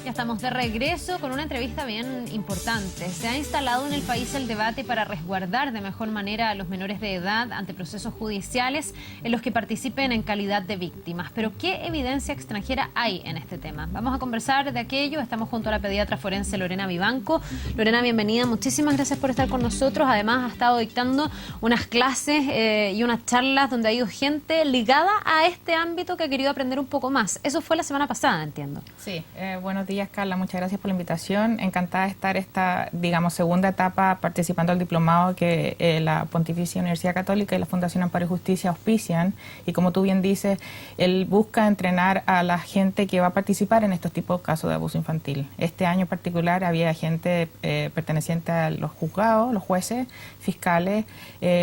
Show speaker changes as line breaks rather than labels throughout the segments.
Ya estamos de regreso con una entrevista bien importante. Se ha instalado en el país el debate para resguardar de mejor manera a los menores de edad ante procesos judiciales en los que participen en calidad de víctimas. Pero ¿qué evidencia extranjera hay en este tema? Vamos a conversar de aquello. Estamos junto a la pediatra forense Lorena Vivanco. Lorena, bienvenida. Muchísimas gracias por estar con nosotros. Además, ha estado dictando unas clases y unas charlas donde ha ido gente ligada a este ámbito que ha querido aprender un poco más. Eso fue la semana pasada, entiendo.
Sí, buenos días, Carla, muchas gracias por la invitación. Encantada de estar esta, digamos, segunda etapa participando del diplomado que la Pontificia Universidad Católica y la Fundación Amparo y Justicia auspician. Y como tú bien dices, él busca entrenar a la gente que va a participar en estos tipos de casos de abuso infantil. Este año en particular había gente perteneciente a los juzgados, los jueces, fiscales,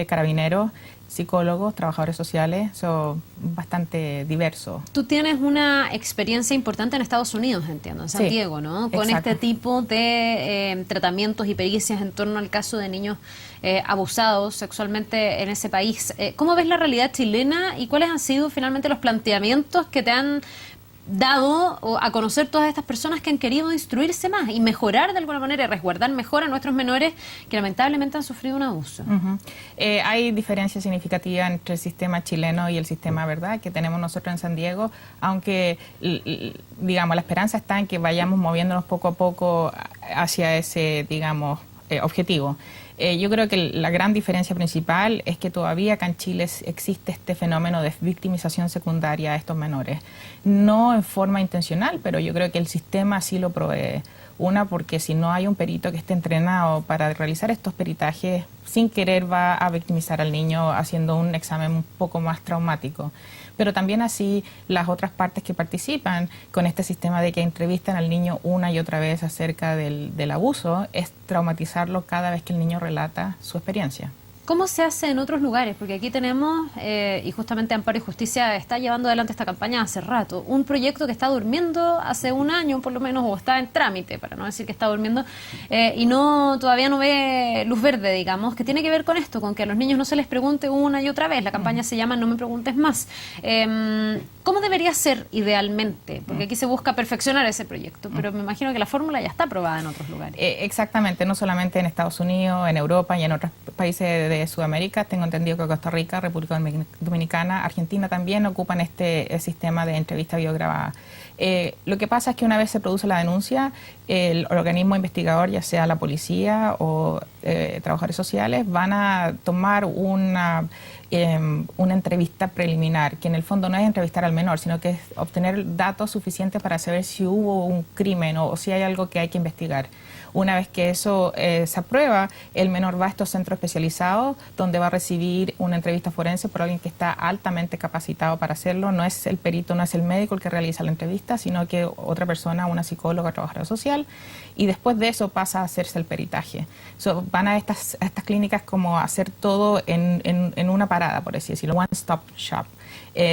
carabineros, psicólogos, trabajadores sociales, son bastante diversos.
Tú tienes una experiencia importante en Estados Unidos, entiendo, en Santiago, sí, ¿no? Con
exacto.
Este tipo de tratamientos y pericias en torno al caso de niños abusados sexualmente en ese país. ¿Cómo ves la realidad chilena y cuáles han sido finalmente los planteamientos que te han dado a conocer todas estas personas que han querido instruirse más y mejorar de alguna manera y resguardar mejor a nuestros menores que lamentablemente han sufrido un abuso?
Hay diferencias significativas entre el sistema chileno y el sistema, ¿verdad?, que tenemos nosotros en San Diego, aunque, digamos, la esperanza está en que vayamos moviéndonos poco a poco hacia ese, digamos, objetivo. Yo creo que la gran diferencia principal es que todavía acá en Chile existe este fenómeno de victimización secundaria a estos menores. No en forma intencional, pero yo creo que el sistema sí lo provee. Una, porque si no hay un perito que esté entrenado para realizar estos peritajes, sin querer va a victimizar al niño haciendo un examen un poco más traumático. Pero también así las otras partes que participan con este sistema de que entrevistan al niño una y otra vez acerca del abuso, es traumatizarlo cada vez que el niño relata su experiencia.
¿Cómo se hace en otros lugares? Porque aquí tenemos, y justamente Amparo y Justicia está llevando adelante esta campaña hace rato, un proyecto que está durmiendo hace un año por lo menos, o está en trámite, para no decir que está durmiendo, y todavía no ve luz verde, digamos, que tiene que ver con esto, con que a los niños no se les pregunte una y otra vez. La campaña se llama No me preguntes más. ¿Cómo debería ser idealmente? Porque aquí se busca perfeccionar ese proyecto, pero me imagino que la fórmula ya está aprobada en otros lugares.
Exactamente, no solamente en Estados Unidos, en Europa y en otros países de Sudamérica. Tengo entendido que Costa Rica, República Dominicana, Argentina también ocupan este sistema de entrevista videograbada. Lo que pasa es que una vez se produce la denuncia, el organismo investigador, ya sea la policía o trabajadores sociales, van a tomar una entrevista preliminar, que en el fondo no es entrevistar al menor, sino que es obtener datos suficientes para saber si hubo un crimen o si hay algo que hay que investigar. Una vez que eso se aprueba, el menor va a estos centros especializados donde va a recibir una entrevista forense por alguien que está altamente capacitado para hacerlo. No es el perito, no es el médico el que realiza la entrevista, sino que otra persona, una psicóloga, trabajadora social, y después de eso pasa a hacerse el peritaje. Van a estas clínicas como a hacer todo en una parada, por así decirlo, one stop shop,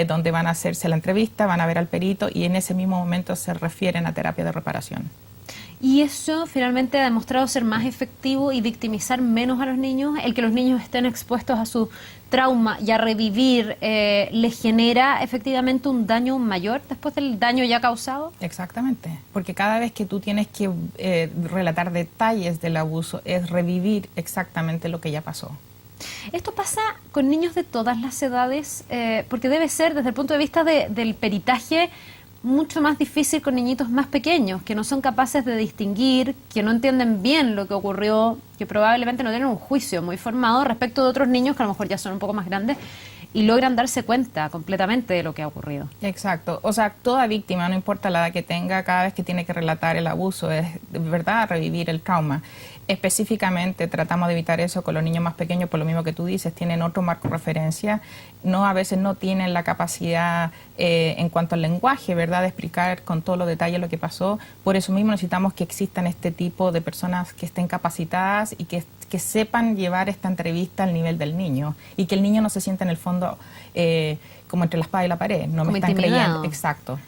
donde van a hacerse la entrevista, van a ver al perito y en ese mismo momento se refieren a terapia de reparación.
Y eso finalmente ha demostrado ser más efectivo y victimizar menos a los niños. El que los niños estén expuestos a su trauma y a revivir les genera efectivamente un daño mayor después del daño ya causado.
Exactamente, porque cada vez que tú tienes que relatar detalles del abuso es revivir exactamente lo que ya pasó.
¿Esto pasa con niños de todas las edades? Porque debe ser, desde el punto de vista del peritaje, mucho más difícil con niñitos más pequeños, que no son capaces de distinguir, que no entienden bien lo que ocurrió, que probablemente no tienen un juicio muy formado respecto de otros niños que a lo mejor ya son un poco más grandes y logran darse cuenta completamente de lo que ha ocurrido.
Exacto. O sea, toda víctima, no importa la edad que tenga, cada vez que tiene que relatar el abuso, es de verdad revivir el trauma. Específicamente tratamos de evitar eso con los niños más pequeños, por lo mismo que tú dices, tienen otro marco de referencia, a veces no tienen la capacidad en cuanto al lenguaje, ¿verdad?, de explicar con todos los detalles lo que pasó. Por eso mismo necesitamos que existan este tipo de personas que estén capacitadas y que sepan llevar esta entrevista al nivel del niño y que el niño no se sienta en el fondo como entre la espada y la pared, no me están creyendo. Exacto.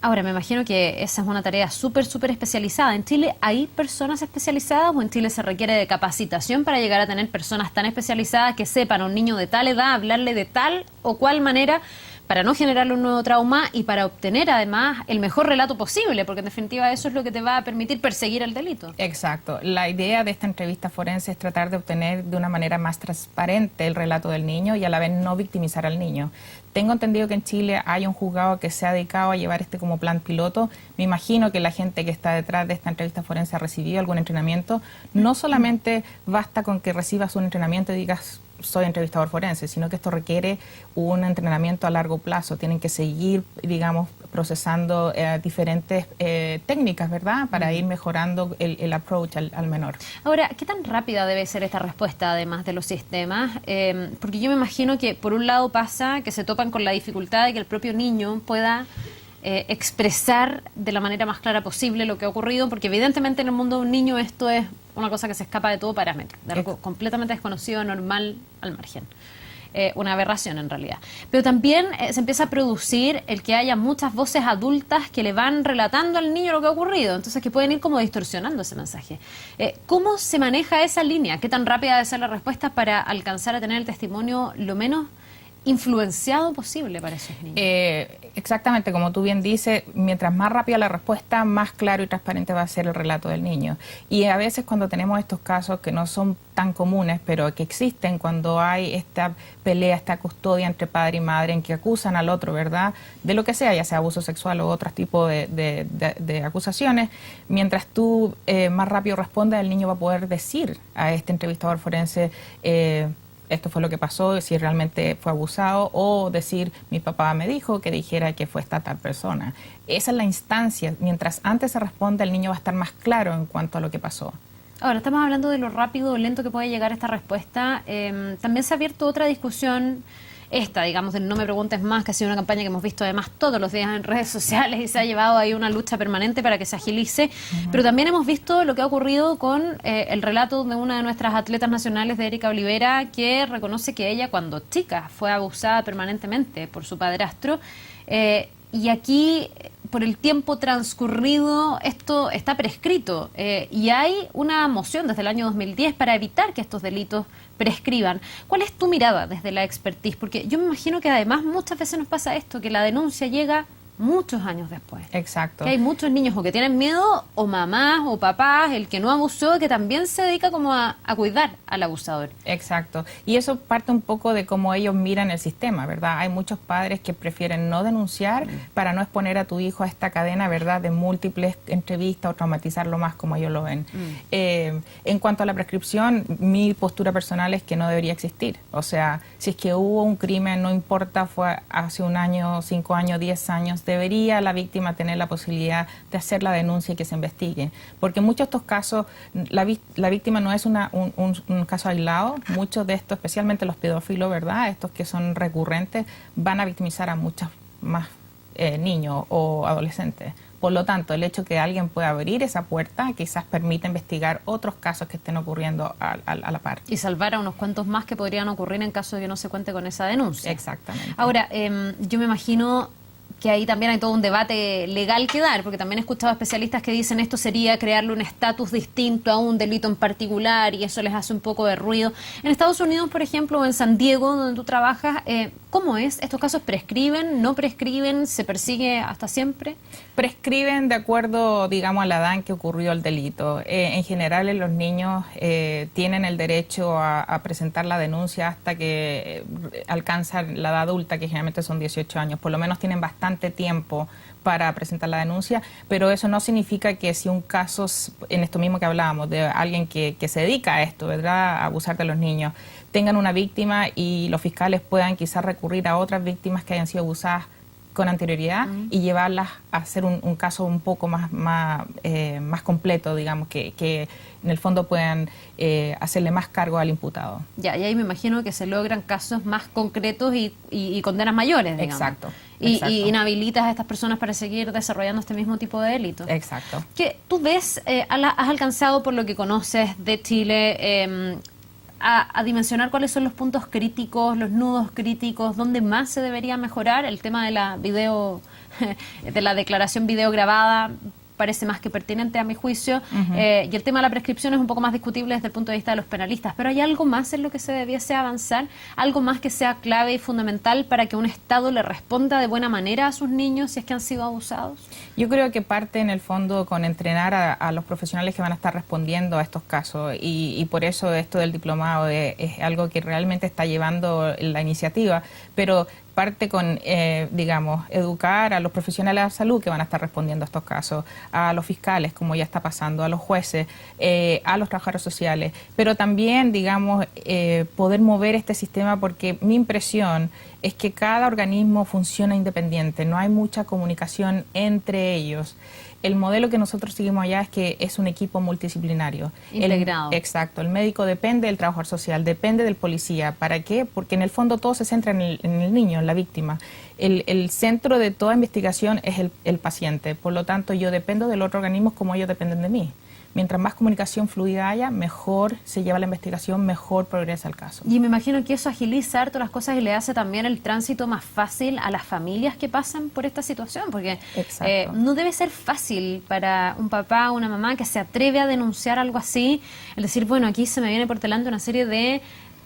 Ahora, me imagino que esa es una tarea súper especializada. ¿En Chile hay personas especializadas o en Chile se requiere de capacitación para llegar a tener personas tan especializadas que sepan a un niño de tal edad hablarle de tal o cual manera para no generarle un nuevo trauma y para obtener además el mejor relato posible, porque en definitiva eso es lo que te va a permitir perseguir el delito.
Exacto. La idea de esta entrevista forense es tratar de obtener de una manera más transparente el relato del niño y a la vez no victimizar al niño. Tengo entendido que en Chile hay un juzgado que se ha dedicado a llevar este como plan piloto. Me imagino que la gente que está detrás de esta entrevista forense ha recibido algún entrenamiento. No solamente basta con que recibas un entrenamiento y digas soy entrevistador forense, sino que esto requiere un entrenamiento a largo plazo. Tienen que seguir, digamos, procesando diferentes técnicas, ¿verdad?, para ir mejorando el approach al menor.
Ahora, ¿qué tan rápida debe ser esta respuesta, además de los sistemas? Porque yo me imagino que, por un lado, pasa que se topan con la dificultad de que el propio niño pueda expresar de la manera más clara posible lo que ha ocurrido, porque evidentemente en el mundo de un niño esto es una cosa que se escapa de todo parámetro, de algo completamente desconocido, normal, al margen. Una aberración en realidad. Pero también se empieza a producir el que haya muchas voces adultas que le van relatando al niño lo que ha ocurrido, entonces que pueden ir como distorsionando ese mensaje. ¿Cómo se maneja esa línea? ¿Qué tan rápida debe ser la respuesta para alcanzar a tener el testimonio lo menos influenciado posible para esos niños?
Exactamente, como tú bien dices, mientras más rápida la respuesta, más claro y transparente va a ser el relato del niño. Y a veces cuando tenemos estos casos que no son tan comunes, pero que existen, cuando hay esta pelea, esta custodia entre padre y madre en que acusan al otro, ¿verdad?, de lo que sea, ya sea abuso sexual o otro tipo de acusaciones, mientras tú más rápido respondas, el niño va a poder decir a este entrevistador forense esto fue lo que pasó, si realmente fue abusado, o decir, mi papá me dijo que dijera que fue esta tal persona. Esa es la instancia. Mientras antes se responda, el niño va a estar más claro en cuanto a lo que pasó.
Ahora, estamos hablando de lo rápido o lento que puede llegar esta respuesta. También se ha abierto otra discusión, digamos, de No me preguntes más, que ha sido una campaña que hemos visto además todos los días en redes sociales y se ha llevado ahí una lucha permanente para que se agilice, pero también hemos visto lo que ha ocurrido con el relato de una de nuestras atletas nacionales, de Erika Olivera, que reconoce que ella cuando chica fue abusada permanentemente por su padrastro, y aquí, por el tiempo transcurrido, esto está prescrito y hay una moción desde el año 2010 para evitar que estos delitos prescriban. ¿Cuál es tu mirada desde la expertise? Porque yo me imagino que además muchas veces nos pasa esto, que la denuncia llega muchos años después.
Exacto.
Que hay muchos niños o que tienen miedo, o mamás o papás, el que no abusó, que también se dedica como a cuidar al abusador.
Exacto. Y eso parte un poco de cómo ellos miran el sistema, ¿verdad? Hay muchos padres que prefieren no denunciar para no exponer a tu hijo a esta cadena, ¿verdad?, de múltiples entrevistas o traumatizarlo más como ellos lo ven. En cuanto a la prescripción, mi postura personal es que no debería existir. O sea, si es que hubo un crimen, no importa, fue hace un año, 5 años, 10 años, debería la víctima tener la posibilidad de hacer la denuncia y que se investigue. Porque en muchos de estos casos, la víctima no es un caso aislado. Muchos de estos, especialmente los pedófilos, ¿verdad?, estos que son recurrentes, van a victimizar a muchos más niños o adolescentes. Por lo tanto, el hecho que alguien pueda abrir esa puerta quizás permita investigar otros casos que estén ocurriendo a la par.
Y salvar a unos cuantos más que podrían ocurrir en caso de que no se cuente con esa denuncia.
Exactamente.
Ahora, yo me imagino que ahí también hay todo un debate legal que dar, porque también he escuchado especialistas que dicen esto sería crearle un estatus distinto a un delito en particular y eso les hace un poco de ruido. En Estados Unidos, por ejemplo, o en San Diego, donde tú trabajas, ¿cómo es? ¿Estos casos prescriben, no prescriben, se persigue hasta siempre?
Prescriben de acuerdo, digamos, a la edad en que ocurrió el delito. En general, los niños tienen el derecho a presentar la denuncia hasta que alcanzan la edad adulta, que generalmente son 18 años. Por lo menos tienen bastante tiempo para presentar la denuncia, pero eso no significa que si un caso, en esto mismo que hablábamos, de alguien que se dedica a esto, ¿verdad?, a abusar de los niños, tengan una víctima y los fiscales puedan quizás recurrir a otras víctimas que hayan sido abusadas con anterioridad y llevarlas a hacer un caso un poco más completo, digamos, que en el fondo puedan hacerle más cargo al imputado.
Ya, y ahí me imagino que se logran casos más concretos y condenas mayores, digamos.
Exacto.
Y inhabilitas a estas personas para seguir desarrollando este mismo tipo de delitos.
Exacto.
¿Qué tú ves, has alcanzado, por lo que conoces de Chile, a dimensionar cuáles son los puntos críticos, los nudos críticos, dónde más se debería mejorar? El tema de la de la declaración video grabada parece más que pertinente a mi juicio, y el tema de la prescripción es un poco más discutible desde el punto de vista de los penalistas, pero ¿hay algo más en lo que se debiese avanzar? ¿Algo más que sea clave y fundamental para que un Estado le responda de buena manera a sus niños si es que han sido abusados?
Yo creo que parte en el fondo con entrenar a los profesionales que van a estar respondiendo a estos casos, y por eso esto del diplomado es algo que realmente está llevando la iniciativa, pero parte con, digamos, educar a los profesionales de la salud que van a estar respondiendo a estos casos, a los fiscales, como ya está pasando, a los jueces, a los trabajadores sociales, pero también, digamos, poder mover este sistema, porque mi impresión es que cada organismo funciona independiente, no hay mucha comunicación entre ellos. El modelo que nosotros seguimos allá es que es un equipo multidisciplinario.
Integrado.
Exacto. El médico depende del trabajador social, depende del policía. ¿Para qué? Porque en el fondo todo se centra en el niño, en la víctima. El centro de toda investigación es el paciente. Por lo tanto, yo dependo del otro organismo como ellos dependen de mí. Mientras más comunicación fluida haya, mejor se lleva la investigación, mejor progresa el caso.
Y me imagino que eso agiliza harto las cosas y le hace también el tránsito más fácil a las familias que pasan por esta situación, porque no debe ser fácil para un papá o una mamá que se atreve a denunciar algo así, el decir, bueno, aquí se me viene por delante una serie de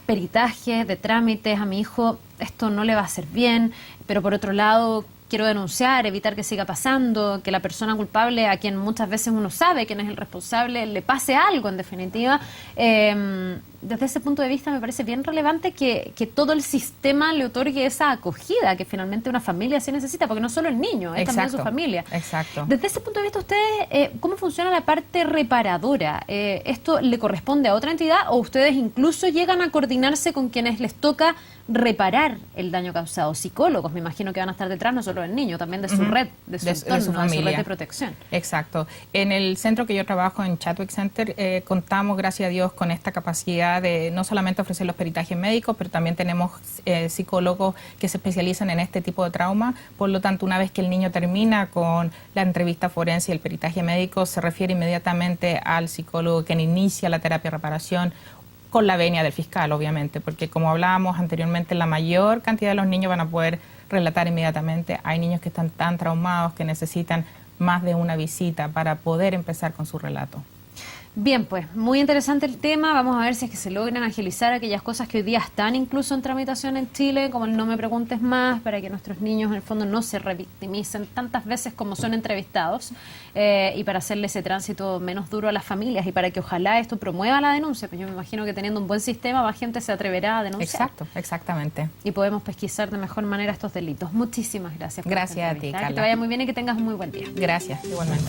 peritajes, de trámites, a mi hijo esto no le va a hacer bien, pero por otro lado quiero denunciar, evitar que siga pasando, que la persona culpable, a quien muchas veces uno sabe quién es el responsable, le pase algo, en definitiva. Desde ese punto de vista me parece bien relevante que todo el sistema le otorgue esa acogida que finalmente una familia sí necesita, porque no solo el niño, es también su familia.
Exacto.
Desde ese punto de vista, ustedes, ¿cómo funciona la parte reparadora? ¿Esto le corresponde a otra entidad o ustedes incluso llegan a coordinarse con quienes les toca reparar el daño causado? Psicólogos, me imagino que van a estar detrás, no solo del niño, también de su red, de su entorno, de su familia, de su red de protección.
Exacto. En el centro que yo trabajo, en Chadwick Center, contamos, gracias a Dios, con esta capacidad de no solamente ofrecer los peritajes médicos, pero también tenemos psicólogos que se especializan en este tipo de trauma. Por lo tanto, una vez que el niño termina con la entrevista forense y el peritaje médico, se refiere inmediatamente al psicólogo, quien inicia la terapia de reparación, con la venia del fiscal, obviamente, porque como hablábamos anteriormente, la mayor cantidad de los niños van a poder relatar inmediatamente. Hay niños que están tan traumados que necesitan más de una visita para poder empezar con su relato.
Bien, pues muy interesante el tema. Vamos a ver si es que se logran agilizar aquellas cosas que hoy día están incluso en tramitación en Chile, como el No Me Preguntes Más, para que nuestros niños en el fondo no se revictimicen tantas veces como son entrevistados, y para hacerle ese tránsito menos duro a las familias y para que ojalá esto promueva la denuncia. Pues yo me imagino que teniendo un buen sistema más gente se atreverá a denunciar.
Exacto, exactamente.
Y podemos pesquisar de mejor manera estos delitos. Muchísimas gracias.
Gracias a ti, Carla.
Que te vaya muy bien y que tengas un muy buen día.
Gracias, igualmente.